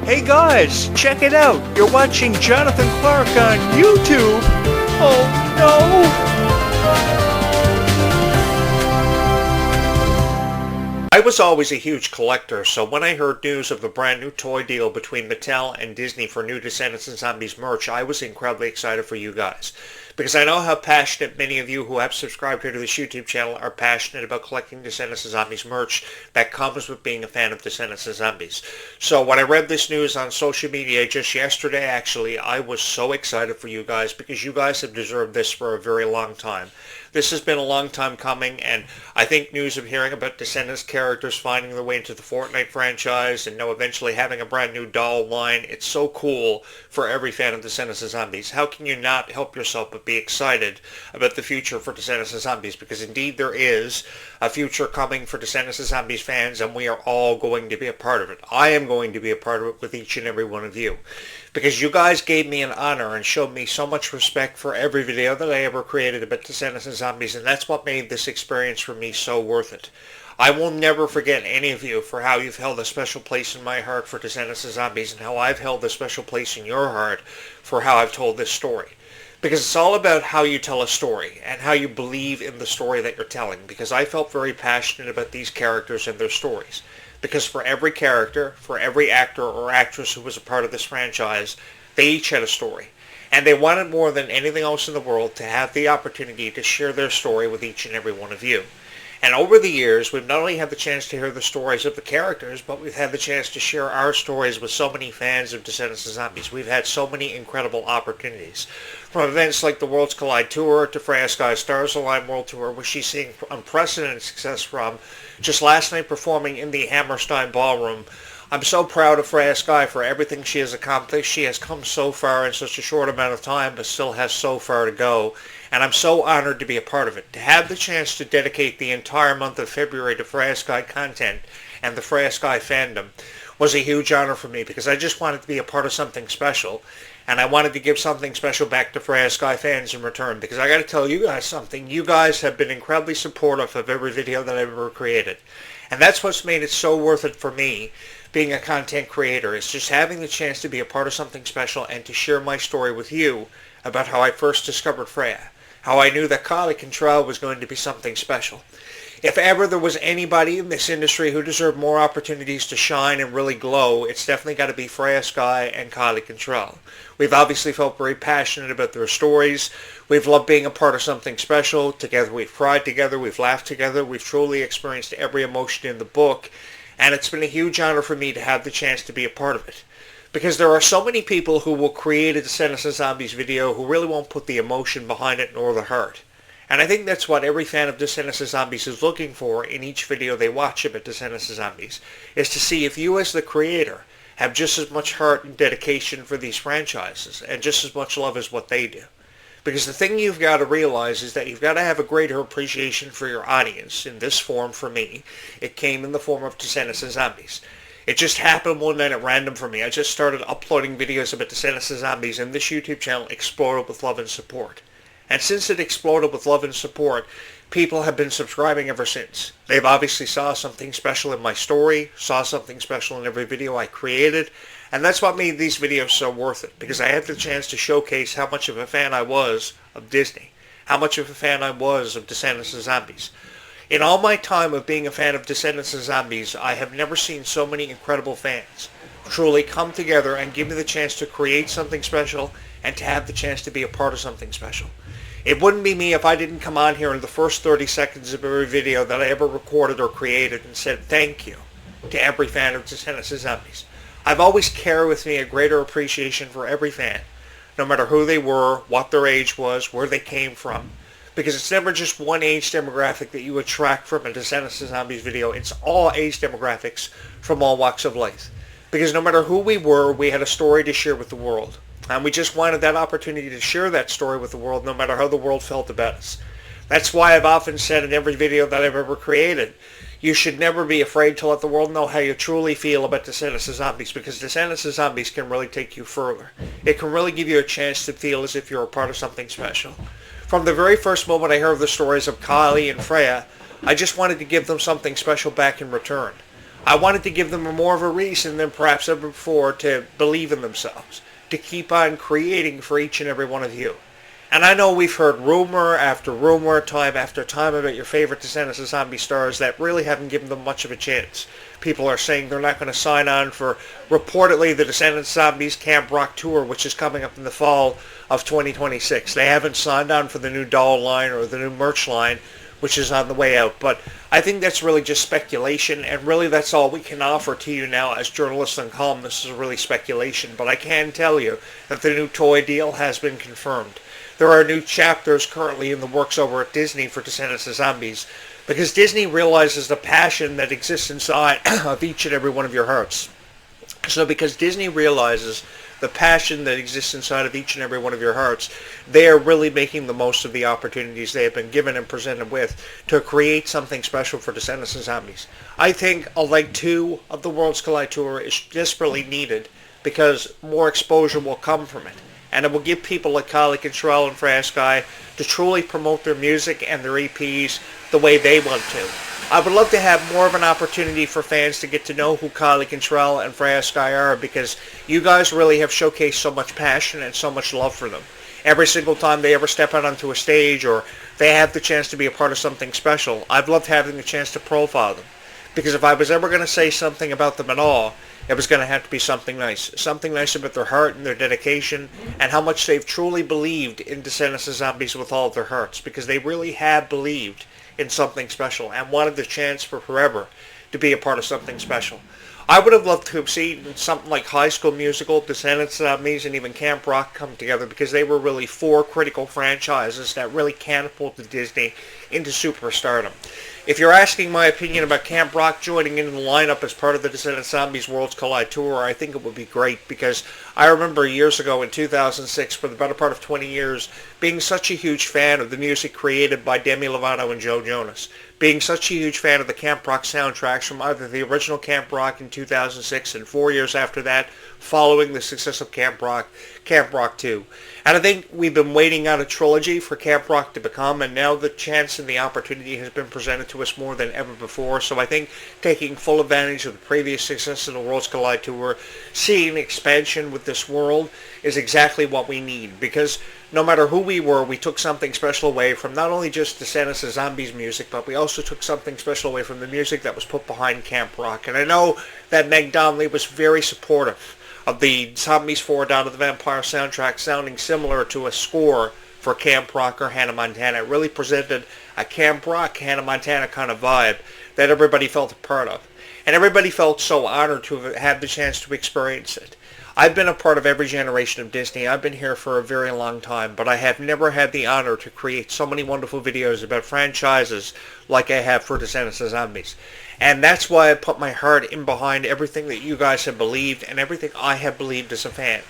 Hey guys, check it out. You're watching Jonathan Clarke on YouTube. Oh no! I was always a huge collector, so when I heard news of the brand new toy deal between Mattel and Disney for new Descendants and Zombies merch, I was incredibly excited for you guys. Because I know how passionate many of you who have subscribed here to this YouTube channel are passionate about collecting Descendants and Zombies merch that comes with being a fan of Descendants and Zombies. So when I read this news on social media just yesterday, actually, I was so excited for you guys because you guys have deserved this for a very long time. This has been a long time coming, and I think news of hearing about Descendants characters finding their way into the Fortnite franchise and now eventually having a brand new doll line, it's so cool for every fan of Descendants and Zombies. How can you not help yourself but be excited about the future for Descendants and Zombies? Because indeed there is a future coming for Descendants and Zombies fans, and we are all going to be a part of it. I am going to be a part of it with each and every one of you. Because you guys gave me an honor and showed me so much respect for every video that I ever created about Descendants and Zombies, and that's what made this experience for me so worth it. I will never forget any of you for how you've held a special place in my heart for Descendants and Zombies, and how I've held a special place in your heart for how I've told this story. Because it's all about how you tell a story and how you believe in the story that you're telling. Because I felt very passionate about these characters and their stories. Because for every character, for every actor or actress who was a part of this franchise, they each had a story. And they wanted more than anything else in the world to have the opportunity to share their story with each and every one of you. And over the years, we've not only had the chance to hear the stories of the characters, but we've had the chance to share our stories with so many fans of Descendants and Zombies. We've had so many incredible opportunities. From events like the Worlds Collide Tour to Freya Sky's Stars Align World Tour, which she's seeing unprecedented success from, just last night performing in the Hammerstein Ballroom. I'm so proud of Freya Sky for everything she has accomplished. She has come so far in such a short amount of time, but still has so far to go. And I'm so honored to be a part of it. To have the chance to dedicate the entire month of February to Freya Sky content and the Freya Sky fandom was a huge honor for me, because I just wanted to be a part of something special. And I wanted to give something special back to Freya Sky fans in return, because I got to tell you guys something. You guys have been incredibly supportive of every video that I've ever created. And that's what's made it so worth it for me, being a content creator. It's just having the chance to be a part of something special and to share my story with you about how I first discovered Freya. How I knew that Clarke was going to be something special. If ever there was anybody in this industry who deserved more opportunities to shine and really glow, it's definitely got to be Freya Sky and Clarke. We've obviously felt very passionate about their stories. We've loved being a part of something special. Together we've cried together, we've laughed together, we've truly experienced every emotion in the book, and it's been a huge honor for me to have the chance to be a part of it. Because there are so many people who will create a Descendants and Zombies video who really won't put the emotion behind it nor the heart. And I think that's what every fan of Descendants and Zombies is looking for in each video they watch about Descendants and Zombies, is to see if you as the creator have just as much heart and dedication for these franchises and just as much love as what they do. Because the thing you've got to realize is that you've got to have a greater appreciation for your audience. In this form, for me, it came in the form of Descendants and Zombies. It just happened one night at random for me. I just started uploading videos about Descendants and Zombies, and this YouTube channel exploded with love and support. And since it exploded with love and support, people have been subscribing ever since. They've obviously saw something special in my story, saw something special in every video I created, and that's what made these videos so worth it, because I had the chance to showcase how much of a fan I was of Disney, how much of a fan I was of Descendants and Zombies. In all my time of being a fan of Descendants and Zombies, I have never seen so many incredible fans truly come together and give me the chance to create something special and to have the chance to be a part of something special. It wouldn't be me if I didn't come on here in the first 30 seconds of every video that I ever recorded or created and said thank you to every fan of Descendants and Zombies. I've always carried with me a greater appreciation for every fan, no matter who they were, what their age was, where they came from. Because it's never just one age demographic that you attract from a Descendants and Zombies video. It's all age demographics from all walks of life. Because no matter who we were, we had a story to share with the world. And we just wanted that opportunity to share that story with the world, no matter how the world felt about us. That's why I've often said in every video that I've ever created, you should never be afraid to let the world know how you truly feel about Descendants and Zombies, because Descendants and Zombies can really take you further. It can really give you a chance to feel as if you're a part of something special. From the very first moment I heard the stories of Kylie and Freya, I just wanted to give them something special back in return. I wanted to give them more of a reason than perhaps ever before to believe in themselves, to keep on creating for each and every one of you. And I know we've heard rumor after rumor, time after time about your favorite Descendants of Zombie stars that really haven't given them much of a chance. People are saying they're not going to sign on for, reportedly, the Descendants Zombies Camp Rock Tour, which is coming up in the fall of 2026. They haven't signed on for the new doll line or the new merch line, which is on the way out. But I think that's really just speculation, and really that's all we can offer to you now as journalists and columnists is really speculation. But I can tell you that the new toy deal has been confirmed. There are new chapters currently in the works over at Disney for Descendants of Zombies, because Disney realizes the passion that exists inside of each and every one of your hearts. So because Disney realizes the passion that exists inside of each and every one of your hearts, they are really making the most of the opportunities they have been given and presented with to create something special for Descendants of Zombies. I think a leg 2 of the Worlds Collide Tour is desperately needed because more exposure will come from it. And it will give people like Clarke and Sherelle and Frasky to truly promote their music and their EPs the way they want to. I would love to have more of an opportunity for fans to get to know who Clarke and Sherelle and Frasky are, because you guys really have showcased so much passion and so much love for them. Every single time they ever step out onto a stage or they have the chance to be a part of something special, I've loved having the chance to profile them. Because if I was ever going to say something about them at all, it was going to have to be something nice. Something nice about their heart and their dedication and how much they've truly believed in Descendants of Zombies with all of their hearts, because they really have believed in something special and wanted the chance for forever to be a part of something special. I would have loved to have seen something like High School Musical, Descendants of Zombies, and even Camp Rock come together, because they were really 4 critical franchises that really catapulted Disney into superstardom. If you're asking my opinion about Camp Rock joining in the lineup as part of the Descendants of Zombies Worlds Collide Tour, I think it would be great, because I remember years ago in 2006, for the better part of 20 years, being such a huge fan of the music created by Demi Lovato and Joe Jonas, being such a huge fan of the Camp Rock soundtracks from either the original Camp Rock in 2006 and 4 years after that, following the success of Camp Rock 2. And I think we've been waiting out a trilogy for Camp Rock to become, and now the chance and the opportunity has been presented to us more than ever before. So I think taking full advantage of the previous success of the Worlds Collide Tour, seeing expansion with this world, is exactly what we need. Because no matter who we were, we took something special away from not only just Descendants of Zombies music, but we also took something special away from the music that was put behind Camp Rock. And I know that Meg Donnelly was very supportive of the Zombies 4 Dawn of the Vampire soundtrack, sounding similar to a score for Camp Rock or Hannah Montana. It really presented a Camp Rock, Hannah Montana kind of vibe that everybody felt a part of. And everybody felt so honored to have had the chance to experience it. I've been a part of every generation of Disney. I've been here for a very long time, but I have never had the honor to create so many wonderful videos about franchises like I have for Descendants of Zombies. And that's why I put my heart in behind everything that you guys have believed and everything I have believed as a fan.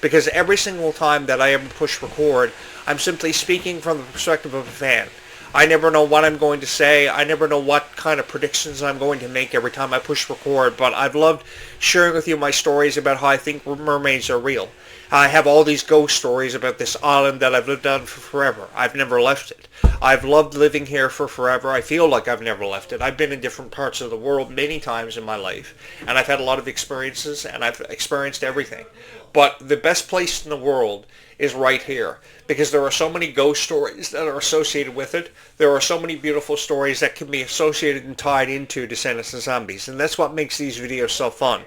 Because every single time that I ever push record, I'm simply speaking from the perspective of a fan. I never know what I'm going to say. I never know what kind of predictions I'm going to make every time I push record, but I've loved sharing with you my stories about how I think mermaids are real. I have all these ghost stories about this island that I've lived on for forever. I've never left it. I've loved living here for forever. I feel like I've never left it. I've been in different parts of the world many times in my life, and I've had a lot of experiences, and I've experienced everything. But the best place in the world is right here, because there are so many ghost stories that are associated with it. There are so many beautiful stories that can be associated and tied into Descendants of Zombies, and that's what makes these videos so fun.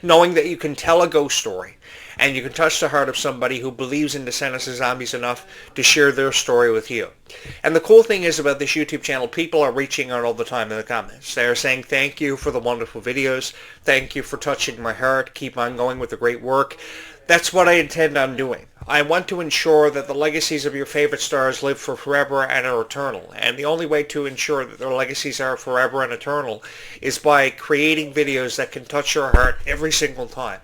Knowing that you can tell a ghost story, and you can touch the heart of somebody who believes in Descendants of Zombies enough to share their story with you. And the cool thing is about this YouTube channel, people are reaching out all the time in the comments. They are saying, thank you for the wonderful videos. Thank you for touching my heart. Keep on going with the great work. That's what I intend on doing. I want to ensure that the legacies of your favorite stars live for forever and are eternal. And the only way to ensure that their legacies are forever and eternal is by creating videos that can touch your heart every single time.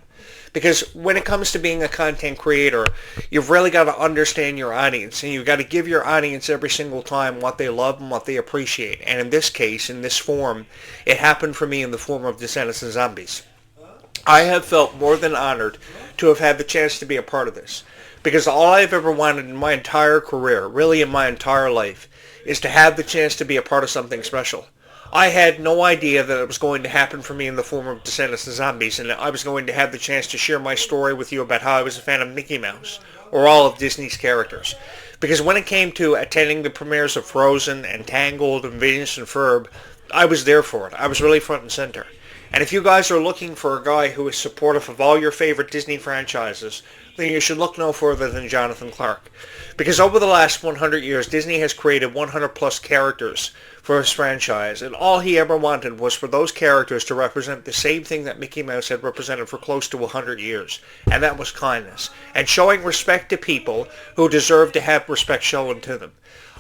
Because when it comes to being a content creator, you've really got to understand your audience, and you've got to give your audience every single time what they love and what they appreciate. And in this case, in this form, it happened for me in the form of Descendants of Zombies. I have felt more than honored to have had the chance to be a part of this. Because all I've ever wanted in my entire career, really in my entire life, is to have the chance to be a part of something special. I had no idea that it was going to happen for me in the form of Descendants of Zombies, and that I was going to have the chance to share my story with you about how I was a fan of Mickey Mouse, or all of Disney's characters. Because when it came to attending the premieres of Frozen and Tangled and Venus and Ferb, I was there for it. I was really front and center. And if you guys are looking for a guy who is supportive of all your favorite Disney franchises, then you should look no further than Jonathan Clarke. Because over the last 100 years, Disney has created 100 plus characters for his franchise, and all he ever wanted was for those characters to represent the same thing that Mickey Mouse had represented for close to 100 years, and that was kindness, and showing respect to people who deserve to have respect shown to them.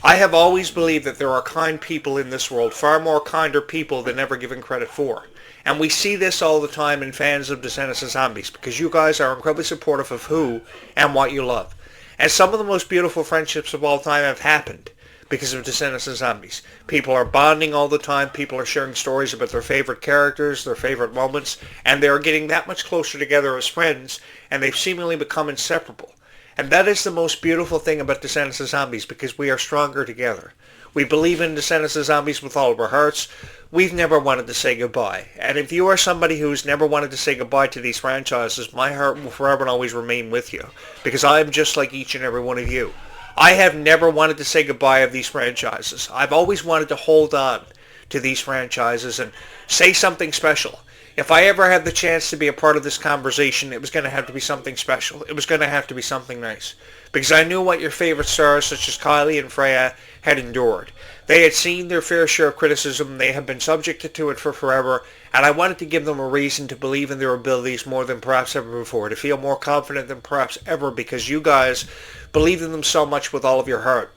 I have always believed that there are kind people in this world, far more kinder people than ever given credit for. And we see this all the time in fans of Descendants of Zombies, because you guys are incredibly supportive of who and what you love. And some of the most beautiful friendships of all time have happened because of Descendants of Zombies. People are bonding all the time, people are sharing stories about their favorite characters, their favorite moments, and they are getting that much closer together as friends, and they've seemingly become inseparable. And that is the most beautiful thing about Descendants of Zombies, because we are stronger together. We believe in Descendants of Zombies with all of our hearts. We've never wanted to say goodbye. And if you are somebody who's never wanted to say goodbye to these franchises, my heart will forever and always remain with you, because I am just like each and every one of you. I have never wanted to say goodbye of these franchises. I've always wanted to hold on to these franchises and say something special. If I ever had the chance to be a part of this conversation, it was going to have to be something special. It was going to have to be something nice. Because I knew what your favorite stars, such as Kylie and Freya, had endured. They had seen their fair share of criticism. They have been subjected to it for forever. And I wanted to give them a reason to believe in their abilities more than perhaps ever before. To feel more confident than perhaps ever, because you guys believed in them so much with all of your heart.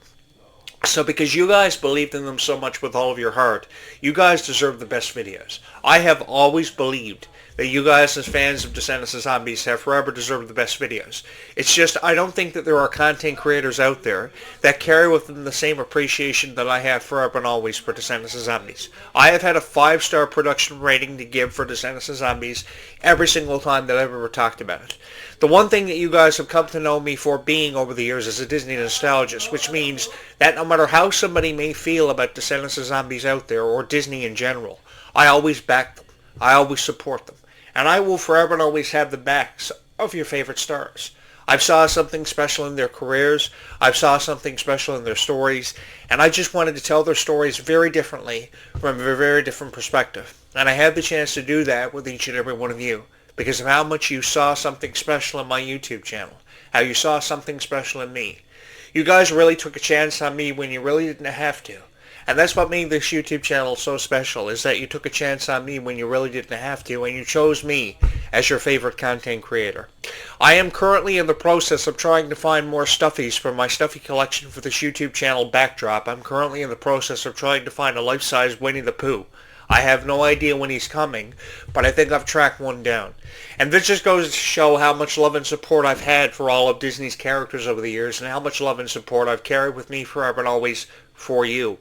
So because you guys believed in them so much with all of your heart, you guys deserve the best videos. I have always believed that you guys as fans of Descendants of Zombies have forever deserved the best videos. It's just I don't think that there are content creators out there that carry with them the same appreciation that I have forever and always for Descendants of Zombies. I have had a 5-star production rating to give for Descendants of Zombies every single time that I've ever talked about it. The one thing that you guys have come to know me for being over the years is a Disney nostalgist, which means that no matter how somebody may feel about Descendants of Zombies out there, or Disney in general, I always back them. I always support them. And I will forever and always have the backs of your favorite stars. I've saw something special in their careers. I've saw something special in their stories. And I just wanted to tell their stories very differently from a very different perspective. And I had the chance to do that with each and every one of you, because of how much you saw something special in my YouTube channel, how you saw something special in me. You guys really took a chance on me when you really didn't have to. And that's what made this YouTube channel so special, is that you took a chance on me when you really didn't have to, and you chose me as your favorite content creator. I am currently in the process of trying to find more stuffies for my stuffy collection for this YouTube channel backdrop. I'm currently in the process of trying to find a life-size Winnie the Pooh. I have no idea when he's coming, but I think I've tracked one down. And this just goes to show how much love and support I've had for all of Disney's characters over the years, and how much love and support I've carried with me forever and always for you.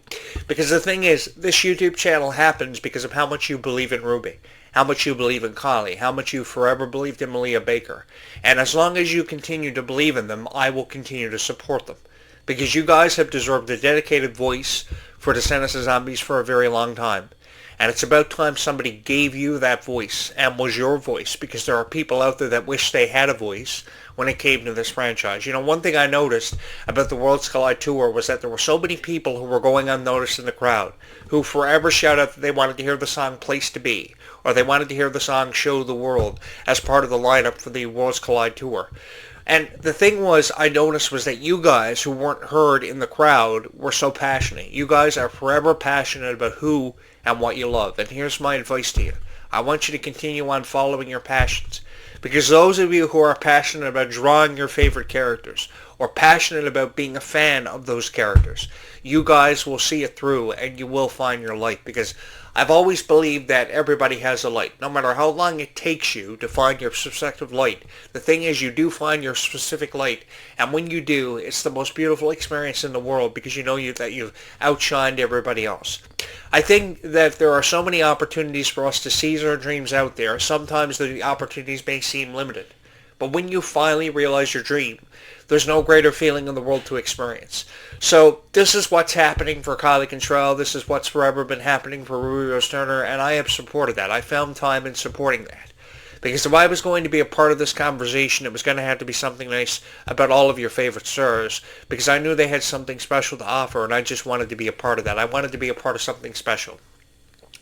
Because the thing is, this YouTube channel happens because of how much you believe in Ruby, how much you believe in Kylie, how much you forever believed in Malia Baker. And as long as you continue to believe in them, I will continue to support them. Because you guys have deserved a dedicated voice for Descendants of Zombies for a very long time. And it's about time somebody gave you that voice and was your voice, because there are people out there that wish they had a voice when it came to this franchise. You know, one thing I noticed about the Worlds Collide Tour was that there were so many people who were going unnoticed in the crowd, who forever shout out that they wanted to hear the song Place to Be, or they wanted to hear the song Show the World as part of the lineup for the Worlds Collide Tour. And the thing was, I noticed was that you guys who weren't heard in the crowd were so passionate. You guys are forever passionate about who and what you love. And here's my advice to you. I want you to continue on following your passions. Because those of you who are passionate about drawing your favorite characters, or passionate about being a fan of those characters, you guys will see it through and you will find your light. Because I've always believed that everybody has a light, no matter how long it takes you to find your specific light. The thing is, you do find your specific light, and when you do, it's the most beautiful experience in the world, because you know that you've outshined everybody else. I think that there are so many opportunities for us to seize our dreams out there. Sometimes the opportunities may seem limited, But when you finally realize your dream, there's no greater feeling in the world to experience. So this is what's happening for Kylie Cantrell. This is what's forever been happening for Ruby Rose Turner, and I have supported that. I found time in supporting that. Because if I was going to be a part of this conversation, it was going to have to be something nice about all of your favorite stars, because I knew they had something special to offer, and I just wanted to be a part of that. I wanted to be a part of something special.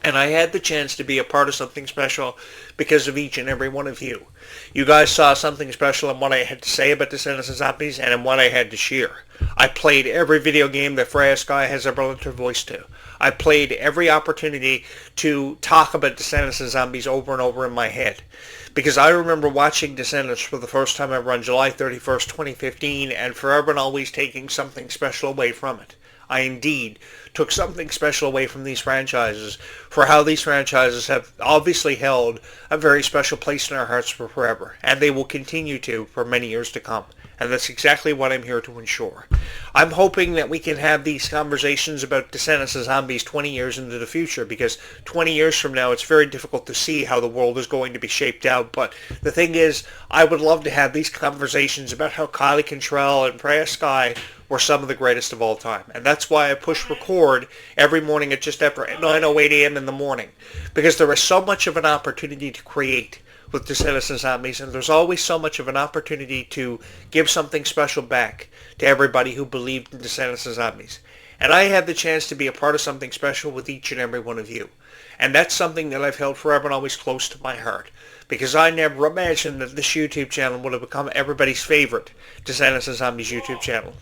And I had the chance to be a part of something special because of each and every one of you. You guys saw something special in what I had to say about Descendants and Zombies and in what I had to share. I played every video game that Freya Sky has ever lent her voice to. I played every opportunity to talk about Descendants and Zombies over and over in my head. Because I remember watching Descendants for the first time ever on July 31st, 2015, and forever and always taking something special away from it. I indeed took something special away from these franchises for how these franchises have obviously held a very special place in our hearts for forever, and they will continue to for many years to come. And that's exactly what I'm here to ensure. I'm hoping that we can have these conversations about Descendants of Zombies 20 years into the future, because 20 years from now it's very difficult to see how the world is going to be shaped out. But the thing is, I would love to have these conversations about how Kylie Cantrell and Freya Sky were some of the greatest of all time. And that's why I push record every morning at just after 9:08 a.m. in the morning, because there is so much of an opportunity to create with Descendants and Zombies, and there's always so much of an opportunity to give something special back to everybody who believed in Descendants and Zombies. And I had the chance to be a part of something special with each and every one of you. And that's something that I've held forever and always close to my heart, because I never imagined that this YouTube channel would have become everybody's favorite Descendants and Zombies YouTube channel.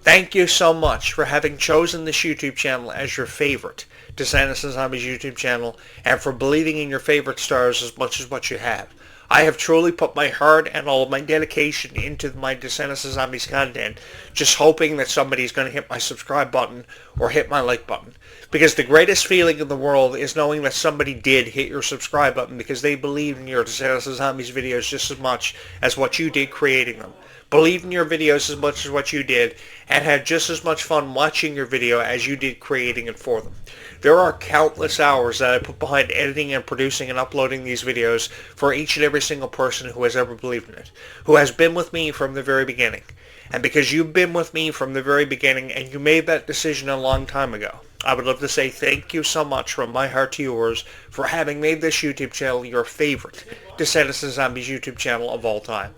Thank you so much for having chosen this YouTube channel as your favorite Descendants and Zombies YouTube channel, and for believing in your favorite stars as much as what you have. I have truly put my heart and all of my dedication into my Descendants and Zombies content, just hoping that somebody's going to hit my subscribe button or hit my like button. Because the greatest feeling in the world is knowing that somebody did hit your subscribe button because they believed in your Descendants and Zombies videos just as much as what you did creating them. Believed in your videos as much as what you did, and had just as much fun watching your video as you did creating it for them. There are countless hours that I put behind editing and producing and uploading these videos for each and every single person who has ever believed in it, who has been with me from the very beginning. And because you've been with me from the very beginning and you made that decision a long time ago, I would love to say thank you so much from my heart to yours for having made this YouTube channel your favorite Descendants and Zombies YouTube channel of all time.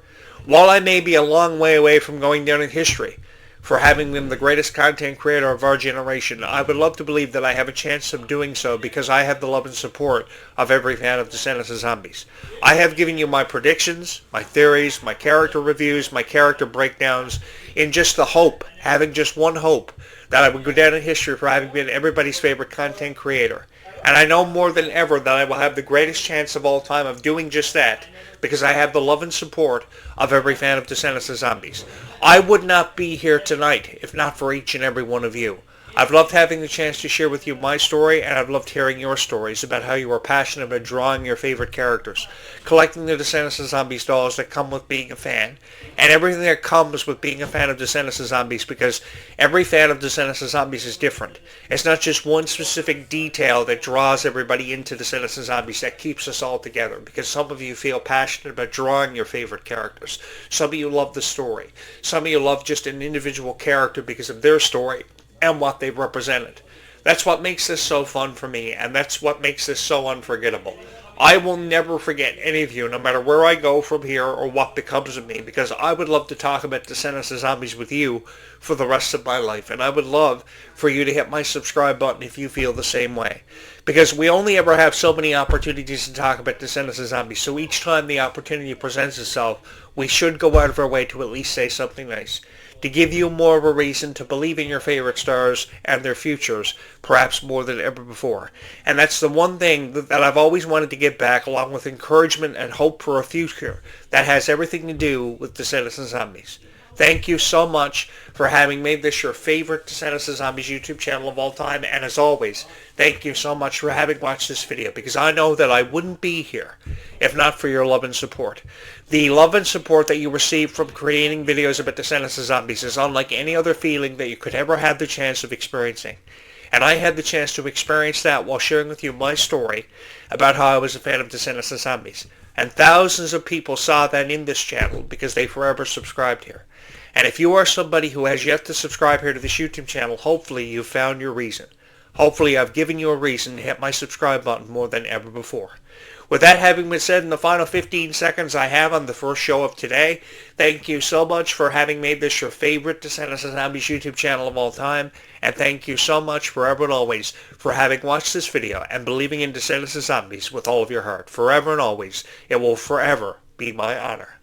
While I may be a long way away from going down in history for having been the greatest content creator of our generation, I would love to believe that I have a chance of doing so because I have the love and support of every fan of Descendants and Zombies. I have given you my predictions, my theories, my character reviews, my character breakdowns, in just the hope, having just one hope, that I would go down in history for having been everybody's favorite content creator. And I know more than ever that I will have the greatest chance of all time of doing just that, because I have the love and support of every fan of Descendants and Zombies. I would not be here tonight if not for each and every one of you. I've loved having the chance to share with you my story, and I've loved hearing your stories about how you are passionate about drawing your favorite characters, collecting the Descendants and Zombies dolls that come with being a fan, and everything that comes with being a fan of Descendants and Zombies, because every fan of Descendants and Zombies is different. It's not just one specific detail that draws everybody into Descendants and Zombies that keeps us all together, because some of you feel passionate about drawing your favorite characters. Some of you love the story. Some of you love just an individual character because of their story and what they've represented. That's what makes this so fun for me, and that's what makes this so unforgettable. I will never forget any of you, no matter where I go from here or what becomes of me, because I would love to talk about Descendants and Zombies with you for the rest of my life, and I would love for you to hit my subscribe button if you feel the same way. Because we only ever have so many opportunities to talk about Descendants and Zombies, so each time the opportunity presents itself, we should go out of our way to at least say something nice, to give you more of a reason to believe in your favorite stars and their futures, perhaps more than ever before. And that's the one thing that I've always wanted to give back, along with encouragement and hope for a future that has everything to do with Descendants and Zombies. Thank you so much for having made this your favorite Descendants and Zombies YouTube channel of all time, and as always, thank you so much for having watched this video, because I know that I wouldn't be here if not for your love and support. The love and support that you receive from creating videos about Descendants and Zombies is unlike any other feeling that you could ever have the chance of experiencing. And I had the chance to experience that while sharing with you my story about how I was a fan of Descendants and Zombies. And thousands of people saw that in this channel because they forever subscribed here. And if you are somebody who has yet to subscribe here to this YouTube channel, hopefully you've found your reason. Hopefully I've given you a reason to hit my subscribe button more than ever before. With that having been said, in the final 15 seconds I have on the first show of today, thank you so much for having made this your favorite Descendants and Zombies YouTube channel of all time, and thank you so much forever and always for having watched this video and believing in Descendants and Zombies with all of your heart. Forever and always, it will forever be my honor.